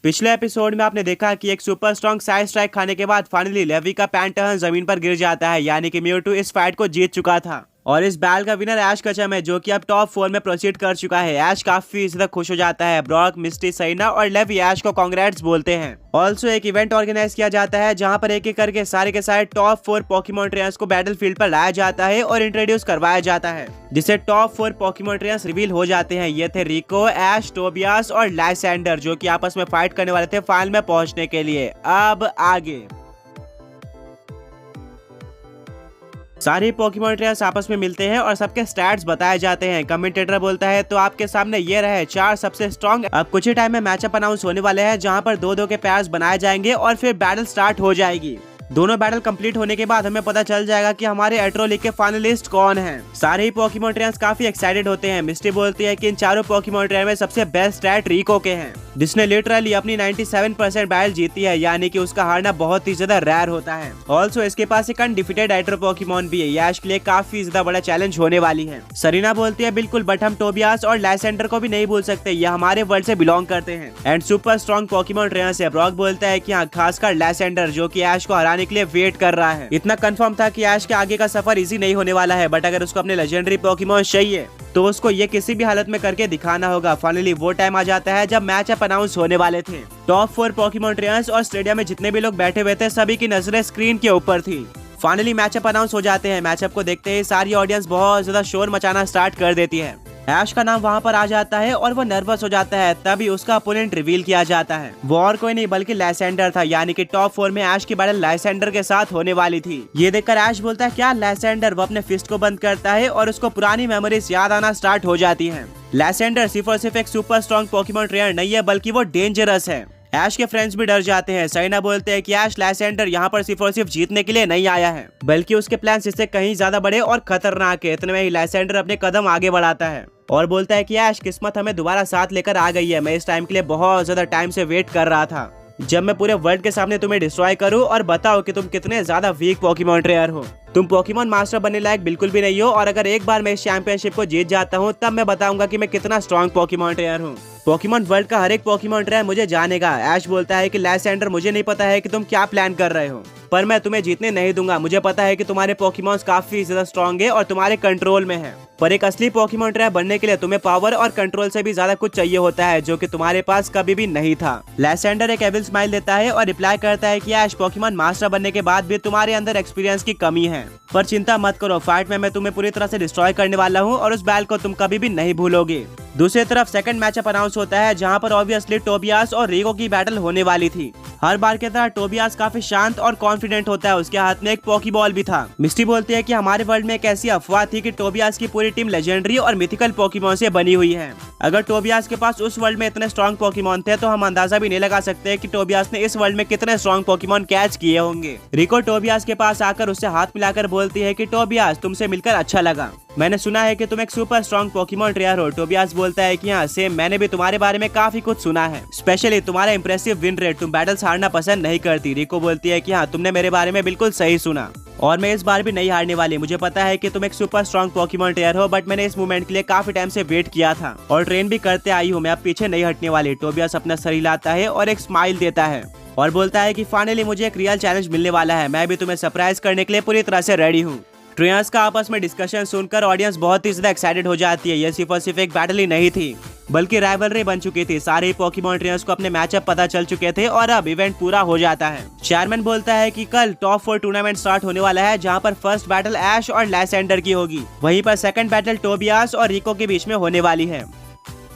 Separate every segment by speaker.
Speaker 1: पिछले एपिसोड में आपने देखा कि एक सुपर स्ट्रॉन्ग साइड स्ट्राइक खाने के बाद फाइनली लेवी का पैंटहर्न जमीन पर गिर जाता है, यानी कि म्यूटू इस फाइट को जीत चुका था। और इस बैल का विनर ऐश कचम है, जो कि अब टॉप 4 में प्रोसीड कर चुका है। ऐश काफी ज्यादा खुश हो जाता है। ब्रॉक, मिस्टी, सैना और लेवी ऐश को कांग्रेट्स बोलते हैं। ऑल्सो एक इवेंट ऑर्गेनाइज किया जाता है जहां पर एक एक करके सारे के सारे टॉप 4 पोकेमॉन ट्रेनर्स को बैटल फील्ड पर लाया जाता है और इंट्रोड्यूस करवाया जाता है, जिससे टॉप 4 पोकेमॉन ट्रेनर्स रिवील हो जाते हैं। ये थे रिको, ऐश, टोबियास और लाइसेंडर, जो कि आपस में फाइट करने वाले थे फाइनल में पहुंचने के लिए। अब आगे सारे पोकेमॉन ट्रेनर्स आपस में मिलते हैं और सबके स्टैट्स बताए जाते हैं। कमेंटेटर बोलता है तो आपके सामने ये रहे 4 सबसे स्ट्रॉन्ग। अब कुछ ही टाइम में मैचअप अनाउंस होने वाले हैं, जहां पर 2-2 के पेयर्स बनाए जाएंगे और फिर बैटल स्टार्ट हो जाएगी। दोनों बैटल कंप्लीट होने के बाद हमें पता चल जाएगा कि हमारे एट्रो लीग के फाइनलिस्ट कौन हैं। सारे ही पोकेमॉन ट्रेनर्स काफी एक्साइटेड होते हैं। मिस्टी बोलती है कि इन चारों पोकेमॉन ट्रेनर में सबसे बेस्ट स्टैट रिको के हैं, जिसने लिटरली अपनी 97% बैटल जीती है, यानी कि उसका हारना बहुत ही ज्यादा रेयर होता है। ऑल्सो इसके पास एक अनडिफिटेड एट्रो पोकेमॉन भी है। ऐश के लिए काफी ज्यादा बड़ा चैलेंज होने वाली है। सरीना बोलती है बिल्कुल, बट हम टोबियास और लाइसेंडर को भी नहीं भूल सकते, ये हमारे वर्ल्ड से बिलोंग करते हैं and super strong Pokemon trainers है। ब्रॉक बोलता है कि हाँ, खासकर लाइसेंडर, जो कि ऐश को हराने के लिए वेट कर रहा है। इतना कंफर्म था कि ऐश के आगे का सफर इजी नहीं होने वाला है, बट अगर उसको अपने लेजेंडरी पोकेमॉन चाहिए तो उसको ये किसी भी हालत में करके दिखाना होगा। फाइनली वो टाइम आ जाता है जब मैच अप अनाउंस होने वाले थे। टॉप 4 पोकेमॉन ट्रेनर्स और स्टेडियम में जितने भी लोग बैठे हुए थे, सभी की नजरें स्क्रीन के ऊपर थी। फाइनली मैचअप अनाउंस हो जाते हैं। मैचअप को देखते ही सारी ऑडियंस बहुत ज्यादा शोर मचाना स्टार्ट कर देती है। ऐश का नाम वहां पर आ जाता है और वो नर्वस हो जाता है। तभी उसका अपोनेंट रिवील किया जाता है। वो और कोई नहीं बल्कि लाइसेंडर था, यानी कि टॉप 4 में ऐश की बैटल लाइसेंडर के साथ होने वाली थी। ये देखकर ऐश बोलता है क्या लाइसेंडर। वो अपने फिस्ट को बंद करता है और उसको पुरानी मेमोरीज याद आना स्टार्ट हो जाती है। लाइसेंडर सिर्फ और सिर्फ एक सुपर स्ट्रॉन्ग पोकेमॉन ट्रेनर नहीं है, बल्कि वो डेंजरस है। ऐश के फ्रेंड्स भी डर जाते हैं। सैना बोलते हैं कि ऐश लाइसेंडर यहाँ पर सिर्फ और सिर्फ जीतने के लिए नहीं आया है, बल्कि उसके प्लान्स इससे कहीं ज्यादा बड़े और खतरनाक है। इतने में ही लाइसेंडर अपने कदम आगे बढ़ाता है और बोलता है कि ऐश, किस्मत हमें दोबारा साथ लेकर आ गई है। मैं इस टाइम के लिए बहुत ज्यादा टाइम से वेट कर रहा था, जब मैं पूरे वर्ल्ड के सामने तुम्हें डिस्ट्रॉय करूं और बताओ कि तुम कितने ज्यादा वीक पोकेमॉन ट्रेनर हो। तुम पोकेमॉन मास्टर बनने लायक बिल्कुल भी नहीं हो, और अगर एक बार मैं इस चैंपियनशिप को जीत जाता हूं, तब मैं बताऊंगा कि मैं कितना स्ट्रॉन्ग पोकेमॉन ट्रेनर हूं। पोकेमॉन वर्ल्ड का हर एक पोकेमॉन ट्रेनर मुझे जानेगा। ऐश बोलता है कि लाइसेंडर, मुझे नहीं पता है कि तुम क्या प्लान कर रहे हो, पर मैं तुम्हें जीतने नहीं दूंगा। मुझे पता है कि तुम्हारे पोकेमॉन्स काफी ज्यादा स्ट्रॉन्ग है और तुम्हारे कंट्रोल में है, पर एक असली पोकेमॉन ट्रेनर बनने के लिए तुम्हें पावर और कंट्रोल से भी ज्यादा कुछ चाहिए होता है, जो कि तुम्हारे पास कभी भी नहीं था। लाइसेंडर एक एविल स्माइल देता है और रिप्लाई करता है कि ऐश, पोकेमॉन मास्टर बनने के बाद भी तुम्हारे अंदर एक्सपीरियंस की कमी है, पर चिंता मत करो, फाइट में मैं तुम्हें पूरी तरह से डिस्ट्रॉय करने वाला हूँ और उस बैल को तुम कभी भी नहीं भूलोगे। दूसरी तरफ सेकंड मैचअप अनाउंस होता है, जहां पर ऑब्वियसली टोबियास और रिको की बैटल होने वाली थी। हर बार की तरह टोबियास काफी शांत और कॉन्फिडेंट होता है। उसके हाथ में एक पोकीबॉल भी था। मिस्टी बोलती है कि हमारे वर्ल्ड में एक ऐसी अफवाह थी कि टोबियास की पूरी टीम लेजेंडरी और मिथिकल पोकेमॉन से बनी हुई है। अगर टोबियास के पास उस वर्ल्ड में इतने स्ट्रॉन्ग पोकेमॉन थे, तो हम अंदाजा भी नहीं लगा सकते कि टोबियास ने इस वर्ल्ड में कितने स्ट्रॉन्ग पोकेमॉन कैच किए होंगे। रिको टोबियास के पास आकर उससे हाथ मिलाकर बोलती है कि टोबियास, तुमसे मिलकर अच्छा लगा। मैंने सुना है कि तुम एक सुपर स्ट्रॉन्ग पोकेमॉन ट्रेनर हो। टोबियास बोलता है कि हाँ सेम, मैंने भी तुम्हारे बारे में काफी कुछ सुना है, स्पेशली तुम्हारा इंप्रेसिव विन रेट। तुम बैटल्स हारना पसंद नहीं करती। रिको बोलती है कि हाँ, तुमने मेरे बारे में बिल्कुल सही सुना और मैं इस बार भी नहीं हारने वाली। मुझे पता है कि तुम एक सुपर स्ट्रॉन्ग पोकेमॉन ट्रेनर हो, बट मैंने इस मूवमेंट के लिए काफी टाइम से वेट किया था और ट्रेन भी करते आई हूँ। मैं अब पीछे नहीं हटने वाली। टोबियास अपना सर हिलाता है और एक स्माइल देता है और बोलता है कि फाइनली मुझे एक रियल चैलेंज मिलने वाला है। मैं भी तुम्हें सरप्राइज करने के लिए पूरी तरह से रेडी हूँ। ट्रेनर्स का आपस में डिस्कशन सुनकर ऑडियंस बहुत ही ज्यादा एक्साइटेड हो जाती है। ये सिर्फ और सिर्फ एक बैटल ही नहीं थी, बल्कि राइवलरी बन चुकी थी। सारे ही पोकेमॉन ट्रेनर्स को अपने मैचअप पता चल चुके थे और अब इवेंट पूरा हो जाता है। चेयरमैन बोलता है कि कल टॉप 4 टूर्नामेंट स्टार्ट होने वाला है, जहां पर फर्स्ट बैटल ऐश और लाइसेंडर की होगी। वहीं पर सेकंड बैटल टोबियास और रिको के बीच में होने वाली है।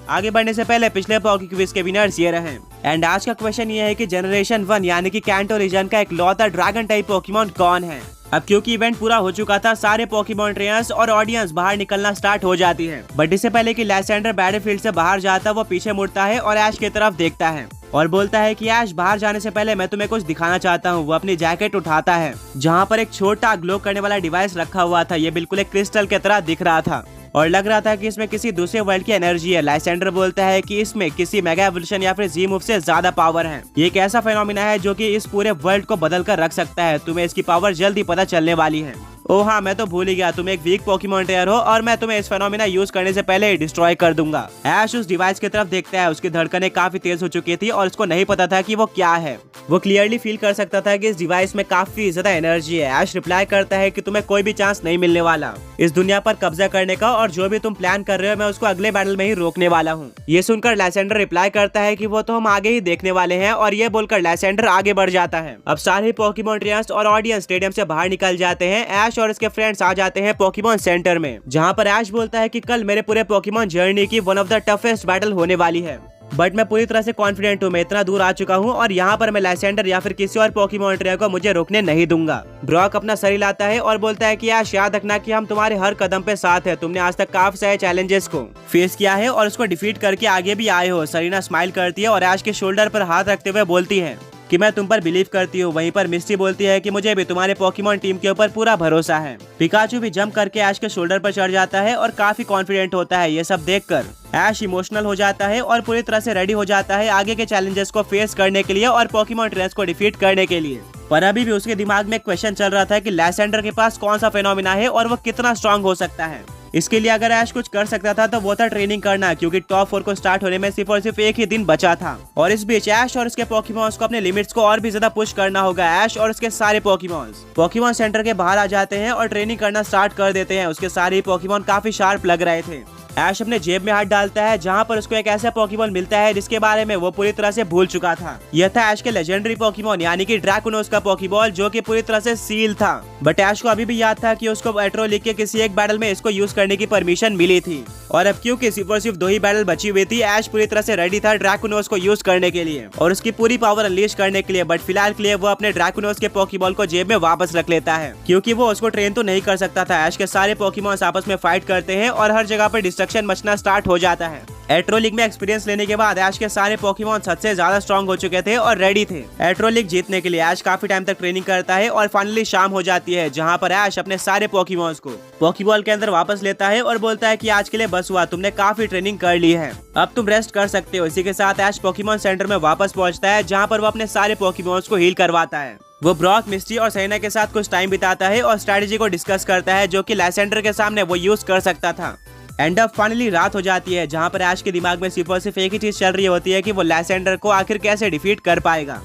Speaker 1: आगे बढ़ने से पहले पिछले पोके क्विज के विनर्स ये रहे। एंड आज का क्वेश्चन ये है कि जनरेशन 1 यानी कि कैंटो रीजन का इकलौता ड्रैगन टाइप पोकेमॉन कौन है। अब क्योंकि इवेंट पूरा हो चुका था, सारे पोकेमॉन ट्रेनर्स और ऑडियंस बाहर निकलना स्टार्ट हो जाती है। बट इससे पहले कि लाइसेंडर बैटलफील्ड से बाहर जाता, वो पीछे मुड़ता है और ऐश की तरफ देखता है और बोलता है कि ऐश, बाहर जाने से पहले मैं तुम्हें कुछ दिखाना चाहता हूँ। वो अपनी जैकेट उठाता है, जहाँ पर एक छोटा ग्लो करने वाला डिवाइस रखा हुआ था। ये बिल्कुल एक क्रिस्टल की तरह दिख रहा था और लग रहा था कि इसमें किसी दूसरे वर्ल्ड की एनर्जी है। लाइसेंडर बोलता है कि इसमें किसी मेगा एवोल्यूशन या फिर जी मूव से ज्यादा पावर है। ये एक ऐसा फेनोमेना है जो कि इस पूरे वर्ल्ड को बदल कर रख सकता है। तुम्हें इसकी पावर जल्दी पता चलने वाली है। ओह हाँ, मैं तो भूल ही गया, तुम एक वीक पोकेमॉन ट्रेनर हो और मैं तुम्हें इस फेनोमेना यूज करने से पहले ही डिस्ट्रॉय कर दूंगा। ऐश उस डिवाइस की तरफ देखता है, उसकी धड़कनें काफी तेज हो चुकी थी और उसको नहीं पता था कि वो क्या है। वो क्लियरली फील कर सकता था कि इस डिवाइस में काफी ज्यादा एनर्जी है। ऐश रिप्लाई करता है कि तुम्हें कोई भी चांस नहीं मिलने वाला इस दुनिया पर कब्जा करने का, और जो भी तुम प्लान कर रहे हो मैं उसको अगले बैटल में ही रोकने वाला हूँ। ये सुनकर लैसेंडर रिप्लाई करता है कि वो तो हम आगे ही देखने वाले हैं, और ये बोलकर लैसेंडर आगे बढ़ जाता है। अब सारे पोकेमॉन ट्रेनर्स और ऑडियंस स्टेडियम से बाहर निकल जाते हैं। ऐश और उसके फ्रेंड्स आ जाते हैं पोकेमॉन सेंटर में, जहाँ पर ऐश बोलता है कि कल मेरे पूरे पोकेमॉन जर्नी की one of the toughest battle होने वाली है, बट मैं पूरी तरह से कॉन्फिडेंट हूँ। मैं इतना दूर आ चुका हूँ और यहाँ पर मैं लैसेंडर या फिर किसी और पोकेमॉन ट्रेनर को मुझे रोकने नहीं दूंगा। ब्रॉक अपना सर हिलाता है और बोलता है कि ऐश याद रखना कि हम तुम्हारे हर कदम पे साथ है। तुमने आज तक काफी सारे चैलेंजेस को फेस किया है और उसको डिफीट करके आगे भी आए हो। सरीना स्माइल करती है और ऐश के शोल्डर पर हाथ रखते हुए बोलती है कि मैं तुम पर बिलीव करती हूँ। वहीं पर मिस्टी बोलती है कि मुझे भी तुम्हारे पोकेमॉन टीम के ऊपर पूरा भरोसा है। पिकाचू भी जंप करके ऐश के शोल्डर पर चढ़ जाता है और काफी कॉन्फिडेंट होता है। ये सब देखकर ऐश इमोशनल हो जाता है और पूरी तरह से रेडी हो जाता है आगे के चैलेंजेस को फेस करने के लिए और पोकेमॉन ट्रेनर्स को डिफीट करने के लिए। पर अभी भी उसके दिमाग में एक क्वेश्चन चल रहा था कि लैसेंडर के पास कौन सा फेनोमेना है और वो कितना स्ट्रांग हो सकता है। इसके लिए अगर ऐश कुछ कर सकता था तो वो था ट्रेनिंग करना, क्योंकि टॉप 4 को स्टार्ट होने में सिर्फ और सिर्फ एक ही दिन बचा था। और इस बीच ऐश और उसके पोकेमॉन्स को अपने लिमिट्स को और भी ज्यादा पुश करना होगा। ऐश और उसके सारे पोकेमॉन्स पोकेमॉन सेंटर के बाहर आ जाते हैं और ट्रेनिंग करना स्टार्ट कर देते हैं। उसके सारे पोकेमॉन काफी शार्प लग रहे थे। ऐश अपने जेब में हाथ डालता है, जहाँ पर उसको एक ऐसा पोकेमॉन मिलता है जिसके बारे में वो पूरी तरह से भूल चुका था। यह था ऐश के लेजेंडरी पोकेमॉन यानी कि ड्रैकुनोस का पोकेबॉल, जो कि पूरी तरह से सील था। बट ऐश को अभी भी याद था कि उसको एट्रो लीग के किसी एक बैटल में इसको यूज करने की परमिशन मिली थी, और अब क्योंकि सिर्फ और सिर्फ 2 ही बैटल बची हुई थी, ऐश पूरी तरह से रेडी था ड्रैकुनोस को यूज करने के लिए और उसकी पूरी पावर अनलीश करने के लिए। बट फिलहाल के लिए वो अपने ड्रैकुनोस के पोकेबॉल को जेब में वापस रख लेता है, क्योंकि वो उसको ट्रेन तो नहीं कर सकता था। ऐश के सारे पोकेमॉन्स आपस में फाइट करते हैं और हर जगह पर डिस्ट्रक्शन मचना स्टार्ट हो जाता है। एट्रो लीग में एक्सपीरियंस लेने के बाद ऐश के सारे पोकेमॉन हद से ज्यादा स्ट्रांग हो चुके थे और रेडी थे एट्रो लीग जीतने के लिए। ऐश काफी टाइम तक ट्रेनिंग करता है और फाइनली शाम हो जाती है, जहां पर ऐश अपने सारे पोकेमॉन्स को पोकेबॉल के अंदर वापस लेता है और बोलता है कि आज के लिए बस हुआ, तुमने काफी ट्रेनिंग कर ली है, अब तुम रेस्ट कर सकते हो। इसी के साथ ऐश पोकेमॉन सेंटर में वापस पहुंचता है, जहां पर वो अपने सारे पोकेमॉन्स को हील करवाता है। वो ब्रॉक, मिस्टी और सैना के साथ कुछ टाइम बिताता है और स्ट्रेटेजी को डिस्कस करता है, जो कि लैसेंडर के सामने वो यूज कर सकता था। एंड अब फाइनली रात हो जाती है, जहां पर ऐश के दिमाग में सिर्फ और सिर्फ एक ही चीज चल रही होती है कि वो लैसेंडर को आखिर कैसे डिफीट कर पाएगा।